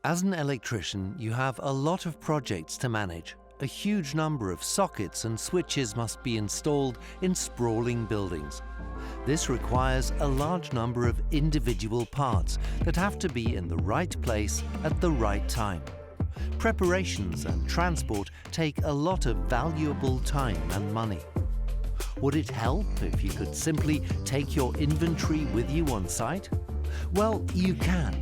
As an electrician, you have a lot of projects to manage. A huge number of sockets and switches must be installed in sprawling buildings. This requires a large number of individual parts that have to be in the right place at the right time. Preparations and transport take a lot of valuable time and money. Would it help if you could simply take your inventory with you on site? Well, you can.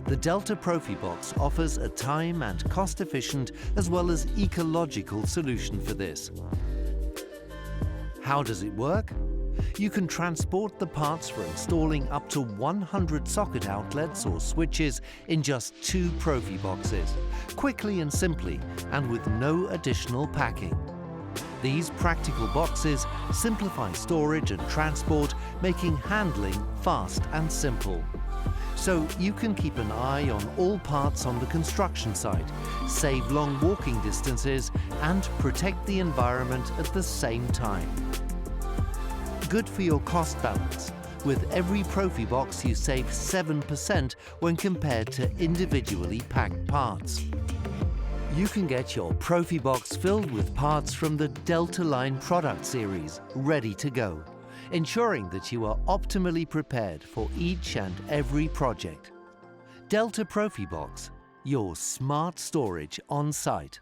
The DELTA Profibox offers a time and cost-efficient as well as ecological solution for this. How does it work? You can transport the parts for installing up to 100 socket outlets or switches in just 2 Profiboxes, quickly and simply, and with no additional packing. These practical boxes simplify storage and transport, making handling fast and simple. So you can keep an eye on all parts on the construction site, save long walking distances, and protect the environment at the same time. Good for your cost balance. With every Profibox you save 7% when compared to individually packed parts. You can get your Profibox filled with parts from the DELTA line product series, ready to go, ensuring that you are optimally prepared for each and every project. DELTA Profibox, your smart storage on site.